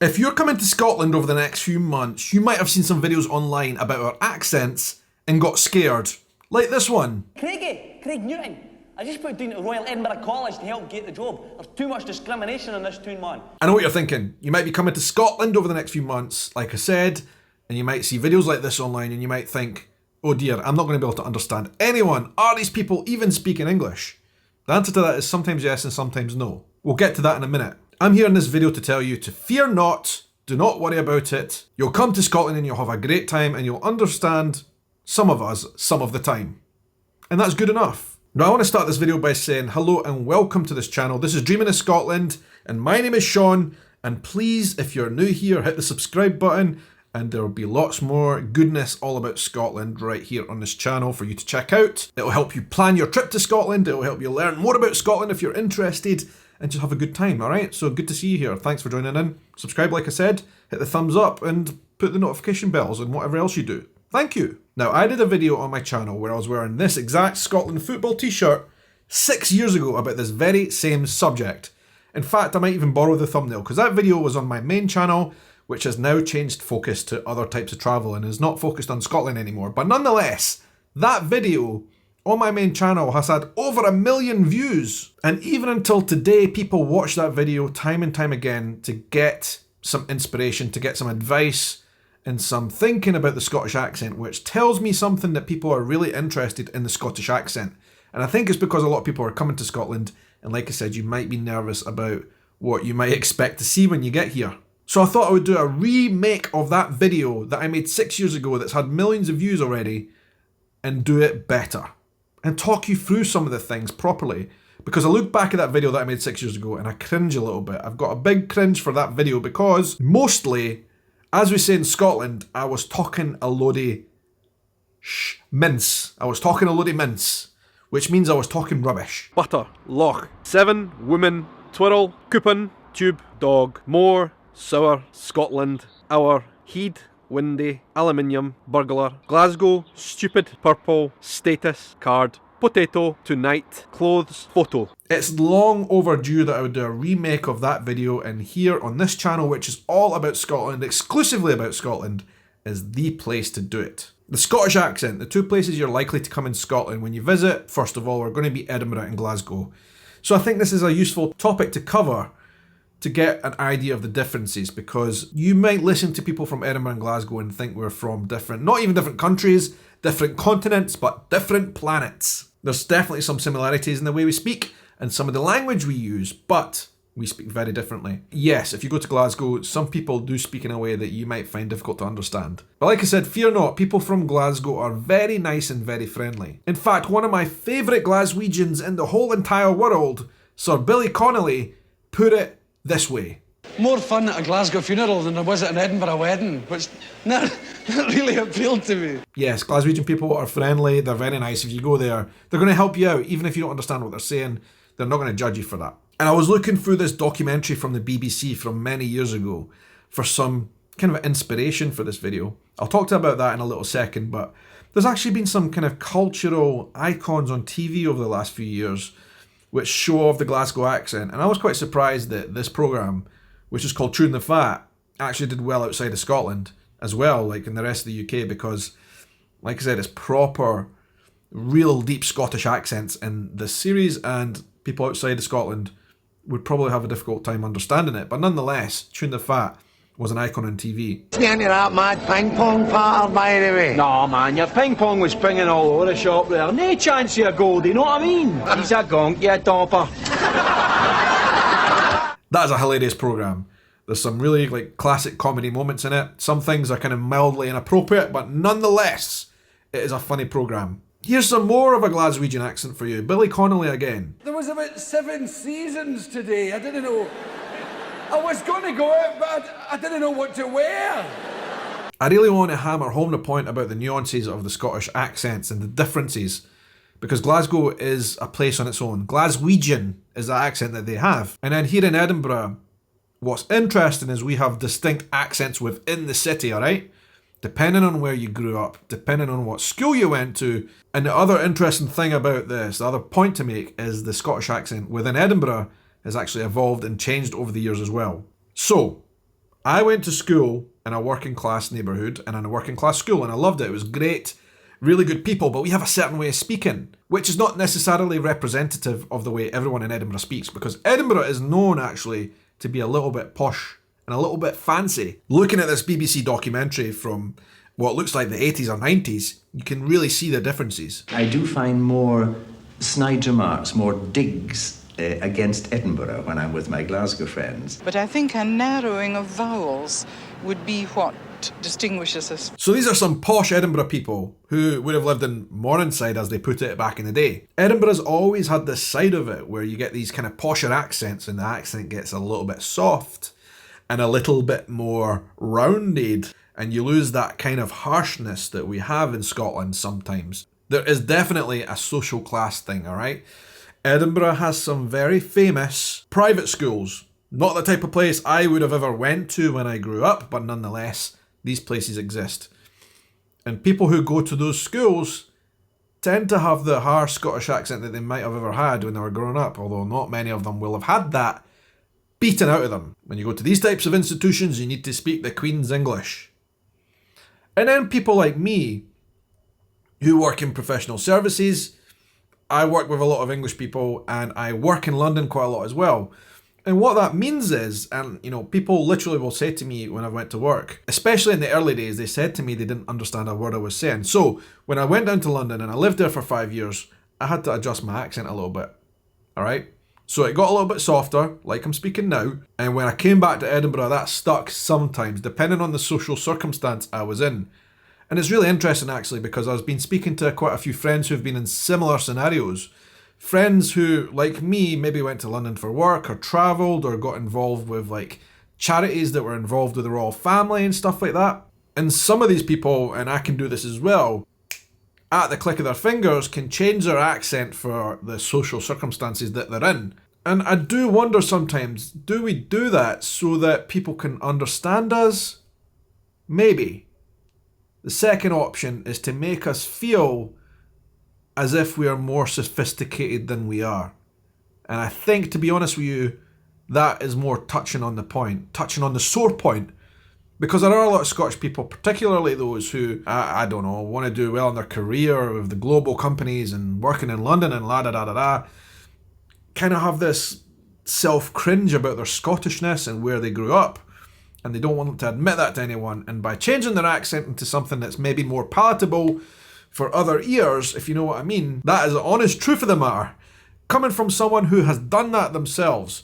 If you're coming to Scotland over the next few months, you might have seen some videos online about our accents and got scared. Like this one. Craig Newton. I just put down to Royal Edinburgh College to help get the job. There's too much discrimination in this town, man. I know what you're thinking. You might be coming to Scotland over the next few months, like I said, and you might see videos like this online and you might think, oh dear, I'm not going to be able to understand anyone. Are these people even speaking English? The answer to that is sometimes yes and sometimes no. We'll get to that in a minute. I'm here in this video to tell you to fear not, do not worry about it. You'll come to Scotland and you'll have a great time and you'll understand some of us some of the time. And that's good enough. Now I want to start this video by saying hello and welcome to this channel. This is Dreaming of Scotland and my name is Shaun, and please, if you're new here, hit the subscribe button and there will be lots more goodness all about Scotland right here on this channel for you to check out. It'll help you plan your trip to Scotland, it'll help you learn more about Scotland if you're interested, and just have a good time, alright? So good to see you here. Thanks for joining in. Subscribe like I said, hit the thumbs up and put the notification bells and whatever else you do. Thank you. Now I did a video on my channel where I was wearing this exact Scotland football t-shirt 6 years ago about this very same subject. In fact, I might even borrow the thumbnail because that video was on my main channel, which has now changed focus to other types of travel and is not focused on Scotland anymore. But nonetheless, that video on my main channel has had over 1 million views. And even until today, people watch that video time and time again to get some inspiration, to get some advice and some thinking about the Scottish accent, which tells me something that people are really interested in the Scottish accent. And I think it's because a lot of people are coming to Scotland, and like I said, you might be nervous about what you might expect to see when you get here. So I thought I would do a remake of that video that I made 6 years ago that's had millions of views already, and do it better. And talk you through some of the things properly. Because I look back at that video that I made 6 years ago and I cringe a little bit. I've got a big cringe for that video because mostly, as we say in Scotland, I was talking a loady mince. I was talking a loady mince, which means I was talking rubbish. Butter, loch, 7, woman, twirl, coupon, tube, dog, more, sour, Scotland, hour, heed, windy, aluminium, burglar, Glasgow, stupid, purple, status, card, potato, tonight, clothes, photo. It's long overdue that I would do a remake of that video, and here on this channel, which is all about Scotland, exclusively about Scotland, is the place to do it. The Scottish accent, the two places you're likely to come in Scotland when you visit, first of all, are going to be Edinburgh and Glasgow. So I think this is a useful topic to cover to get an idea of the differences, because you might listen to people from Edinburgh and Glasgow and think we're from different, not even different countries, different continents, but different planets. There's definitely some similarities in the way we speak and some of the language we use, but we speak very differently. Yes, if you go to Glasgow, some people do speak in a way that you might find difficult to understand. But like I said, fear not, people from Glasgow are very nice and very friendly. In fact, one of my favourite Glaswegians in the whole entire world, Sir Billy Connolly, put it this way. More fun at a Glasgow funeral than there was at an Edinburgh wedding, which not really appealed to me. Yes, Glaswegian people are friendly, they're very nice. If you go there, they're going to help you out, even if you don't understand what they're saying. They're not going to judge you for that. And I was looking through this documentary from the BBC from many years ago for some kind of inspiration for this video. I'll talk to you about that in a little second, but there's actually been some kind of cultural icons on TV over the last few years which show off the Glasgow accent. And I was quite surprised that this programme, which is called Chewing the Fat, actually did well outside of Scotland as well, like in the rest of the UK, because, like I said, it's proper, real deep Scottish accents in this series, and people outside of Scotland would probably have a difficult time understanding it. But nonetheless, Chewing the Fat was an icon on TV. It's into that mad ping pong patter, by the way. Nah, man, your ping pong was pinging all over the shop there. No chance of a goal, do you know what I mean? He's a gonk, you domper. That is a hilarious programme. There's some really classic comedy moments in it. Some things are kind of mildly inappropriate, but nonetheless, it is a funny programme. Here's some more of a Glaswegian accent for you. Billy Connolly again. There was about 7 seasons today. I didn't know. I was going to go out, but I didn't know what to wear. I really want to hammer home the point about the nuances of the Scottish accents and the differences, because Glasgow is a place on its own. Glaswegian is the accent that they have. And then here in Edinburgh, what's interesting is we have distinct accents within the city, alright? Depending on where you grew up, depending on what school you went to. And the other interesting thing about this, the other point to make, is the Scottish accent within Edinburgh has actually evolved and changed over the years as well. So, I went to school in a working class neighbourhood and in a working class school, and I loved it. It was great, really good people, but we have a certain way of speaking, which is not necessarily representative of the way everyone in Edinburgh speaks, because Edinburgh is known actually to be a little bit posh and a little bit fancy. Looking at this BBC documentary from what looks like the 80s or 90s, you can really see the differences. I do find more snide remarks, more digs against Edinburgh when I'm with my Glasgow friends. But I think a narrowing of vowels would be what distinguishes us. So these are some posh Edinburgh people who would have lived in Morningside, as they put it, back in the day. Edinburgh's always had this side of it where you get these kind of posher accents and the accent gets a little bit soft and a little bit more rounded, and you lose that kind of harshness that we have in Scotland sometimes. There is definitely a social class thing, alright? Edinburgh has some very famous private schools. Not the type of place I would have ever went to when I grew up, but nonetheless, these places exist. And people who go to those schools tend to have the harsh Scottish accent that they might have ever had when they were growing up, although not many of them will have had that beaten out of them. When you go to these types of institutions, you need to speak the Queen's English. And then people like me, who work in professional services, I work with a lot of English people, and I work in London quite a lot as well. And what that means is, and you know, people literally will say to me when I went to work, especially in the early days, they said to me they didn't understand a word I was saying. So when I went down to London and I lived there for 5 years, I had to adjust my accent a little bit. Alright? So it got a little bit softer, like I'm speaking now. And when I came back to Edinburgh, that stuck sometimes, depending on the social circumstance I was in. And it's really interesting actually, because I've been speaking to quite a few friends who've been in similar scenarios. Friends who, like me, maybe went to London for work or travelled or got involved with like charities that were involved with the royal family and stuff like that. And some of these people, and I can do this as well, at the click of their fingers can change their accent for the social circumstances that they're in. And I do wonder sometimes, do we do that so that people can understand us? Maybe. The second option is to make us feel as if we are more sophisticated than we are. And I think, to be honest with you, that is more touching on the point, touching on the sore point. Because there are a lot of Scottish people, particularly those who, I don't know, want to do well in their career with the global companies and working in London and la-da-da-da-da, kind of have this self-cringe about their Scottishness and where they grew up. And they don't want to admit that to anyone. And by changing their accent into something that's maybe more palatable for other ears, if you know what I mean, that is the honest truth of the matter, coming from someone who has done that themselves.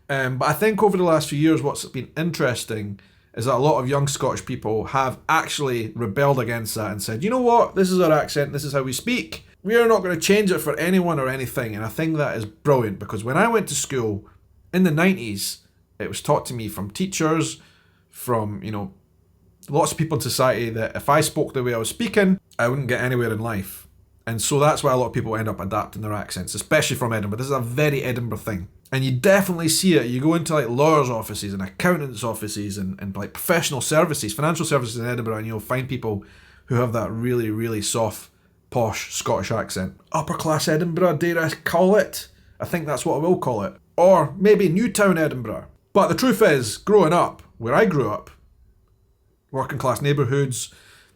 But I think over the last few years, what's been interesting is that a lot of young Scottish people have actually rebelled against that and said, you know what, this is our accent, this is how we speak. We are not going to change it for anyone or anything. And I think that is brilliant, because when I went to school in the 90s, it was taught to me from teachers, from, you know, lots of people in society, that if I spoke the way I was speaking, I wouldn't get anywhere in life. And so that's why a lot of people end up adapting their accents, especially from Edinburgh. This is a very Edinburgh thing. And you definitely see it. You go into like lawyers' offices and accountants' offices and like professional services, financial services in Edinburgh, and you'll find people who have that really, really soft, posh Scottish accent. Upper class Edinburgh, dare I call it? I think that's what I will call it. Or maybe Newtown Edinburgh. But the truth is, growing up, where I grew up, working class neighbourhoods,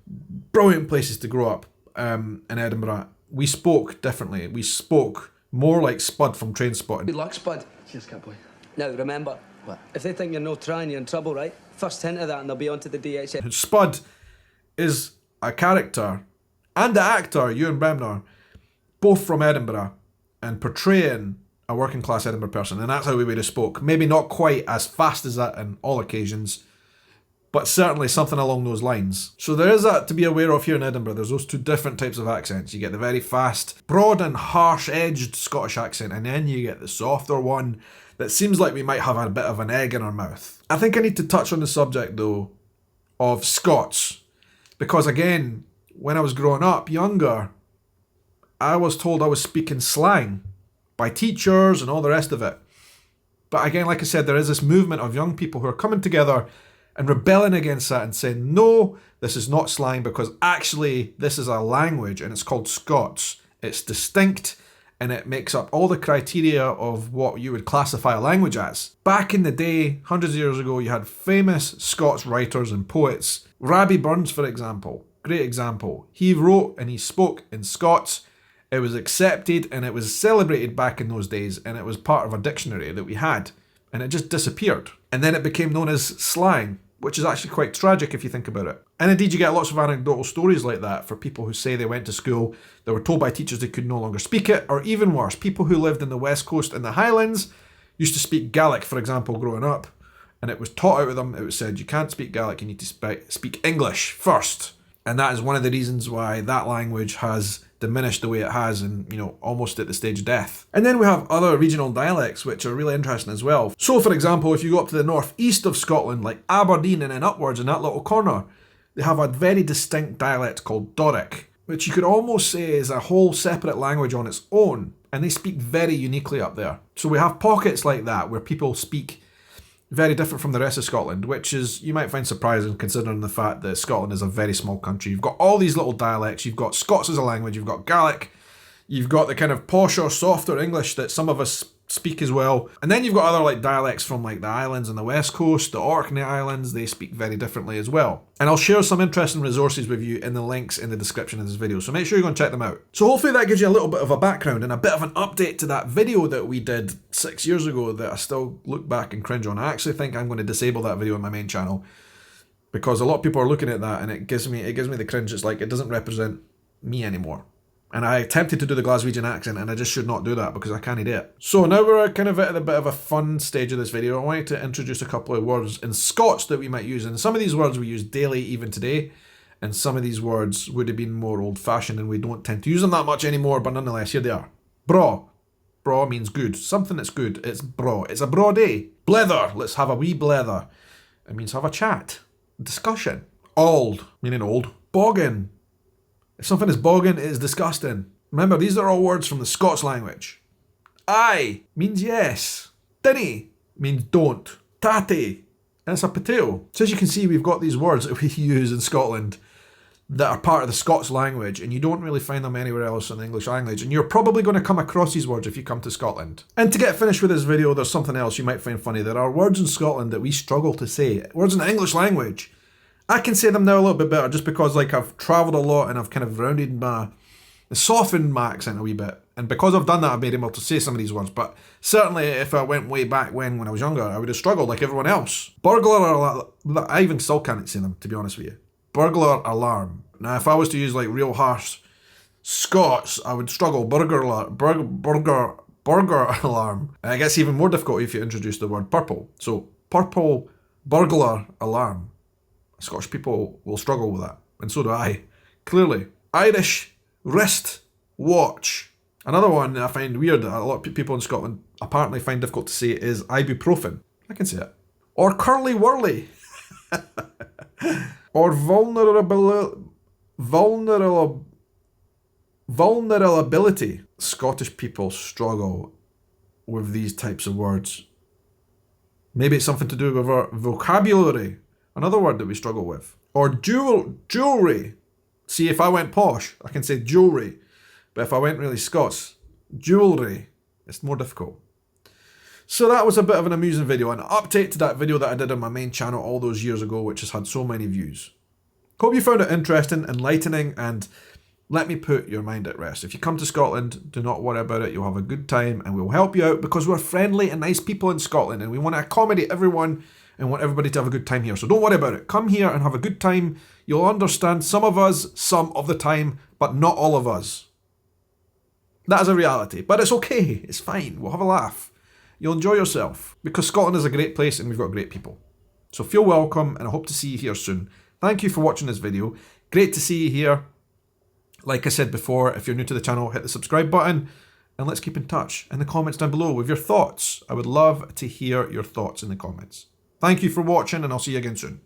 brilliant places to grow up in Edinburgh, we spoke differently. We spoke more like Spud from Trainspotting. Good luck, Spud. Cheers, Catboy. Now, remember, What? if they think you're no trying, you're in trouble, right? First hint of that and they'll be on to the DHS. Spud is a character and the actor, Ewan Bremner, both from Edinburgh, and portraying a working class Edinburgh person, and that's how we would have spoke. Maybe not quite as fast as that on all occasions, but certainly something along those lines. So there is that to be aware of here in Edinburgh. There's those two different types of accents. You get the very fast, broad and harsh-edged Scottish accent, and then you get the softer one that seems like we might have a bit of an egg in our mouth. I think I need to touch on the subject, though, of Scots, because again, when I was growing up, younger, I was told I was speaking slang by teachers and all the rest of it. But again, like I said, there is this movement of young people who are coming together and rebelling against that and saying, no, this is not slang, because actually this is a language and it's called Scots. It's distinct and it makes up all the criteria of what you would classify a language as. Back in the day, hundreds of years ago, you had famous Scots writers and poets. Rabbie Burns, for example, great example. He wrote and he spoke in Scots. It was accepted and it was celebrated back in those days, and it was part of a dictionary that we had, and it just disappeared. And then it became known as slang, which is actually quite tragic if you think about it. And indeed, you get lots of anecdotal stories like that for people who say they went to school, they were told by teachers they could no longer speak it, or even worse, people who lived in the West Coast and the Highlands used to speak Gaelic, for example, growing up, and it was taught out of them. It was said, you can't speak Gaelic, you need to speak English first. And that is one of the reasons why that language has diminished the way it has, and almost at the stage of death. And then we have other regional dialects which are really interesting as well. So for example, if you go up to the northeast of Scotland, like Aberdeen and then upwards in that little corner, they have a very distinct dialect called Doric, which you could almost say is a whole separate language on its own, and they speak very uniquely up there. So we have pockets like that where people speak very different from the rest of Scotland, which is, you might find surprising considering the fact that Scotland is a very small country. You've got all these little dialects, you've got Scots as a language, you've got Gaelic, you've got the kind of posher, softer English that some of us speak as well. And then you've got other like dialects from like the islands and the West Coast, the Orkney Islands, they speak very differently as well. And I'll share some interesting resources with you in the links in the description of this video, so make sure you go and check them out. So hopefully that gives you a little bit of a background and a bit of an update to that video that we did 6 years ago that I still look back and cringe on. I actually think I'm going to disable that video on my main channel because a lot of people are looking at that and it gives me the cringe. It's like it doesn't represent me anymore. And I attempted to do the Glaswegian accent and I just should not do that because I can't do it. So now we're kind of at a bit of a fun stage of this video. I wanted to introduce a couple of words in Scots that we might use. And some of these words we use daily even today. And some of these words would have been more old fashioned and we don't tend to use them that much anymore, but nonetheless, here they are. Braw. Braw means good. Something that's good. It's braw. It's a braw day. Blether. Let's have a wee blether. It means have a chat. Discussion. Auld. Meaning old. Boggin. If something is boggin, it is disgusting. Remember, these are all words from the Scots language. Aye means yes. Dinny means don't. Tatty, and it's a potato. So as you can see, we've got these words that we use in Scotland that are part of the Scots language, and you don't really find them anywhere else in the English language, and you're probably going to come across these words if you come to Scotland. And to get finished with this video, there's something else you might find funny. There are words in Scotland that we struggle to say. Words in the English language. I can say them now a little bit better just because like I've travelled a lot and I've kind of softened my accent a wee bit. And because I've done that, I've been able to say some of these words. But certainly if I went way back when I was younger, I would have struggled like everyone else. Burglar, I even still can't say them, to be honest with you. Burglar alarm. Now if I was to use like real harsh Scots, I would struggle. Burger alarm. And it gets even more difficult if you introduce the word purple. So purple burglar alarm. Scottish people will struggle with that, and so do I, clearly. Irish wrist watch. Another one that I find weird that a lot of people in Scotland apparently find difficult to say is ibuprofen. I can say it. Or curly whirly. Or vulnerability. Scottish people struggle with these types of words. Maybe it's something to do with our vocabulary. Another word that we struggle with. Or jewelry. See, if I went posh, I can say jewelry. But if I went really Scots, jewelry, it's more difficult. So that was a bit of an amusing video, an update to that video that I did on my main channel all those years ago, which has had so many views. Hope you found it interesting, enlightening, and let me put your mind at rest. If you come to Scotland, do not worry about it. You'll have a good time and we'll help you out because we're friendly and nice people in Scotland and we want to accommodate everyone and want everybody to have a good time here. So don't worry about it. Come here and have a good time. You'll understand some of us, some of the time, but not all of us. That is a reality, but it's okay. It's fine. We'll have a laugh. You'll enjoy yourself because Scotland is a great place and we've got great people. So feel welcome and I hope to see you here soon. Thank you for watching this video. Great to see you here. Like I said before, if you're new to the channel, hit the subscribe button and let's keep in touch in the comments down below with your thoughts. I would love to hear your thoughts in the comments. Thank you for watching and I'll see you again soon.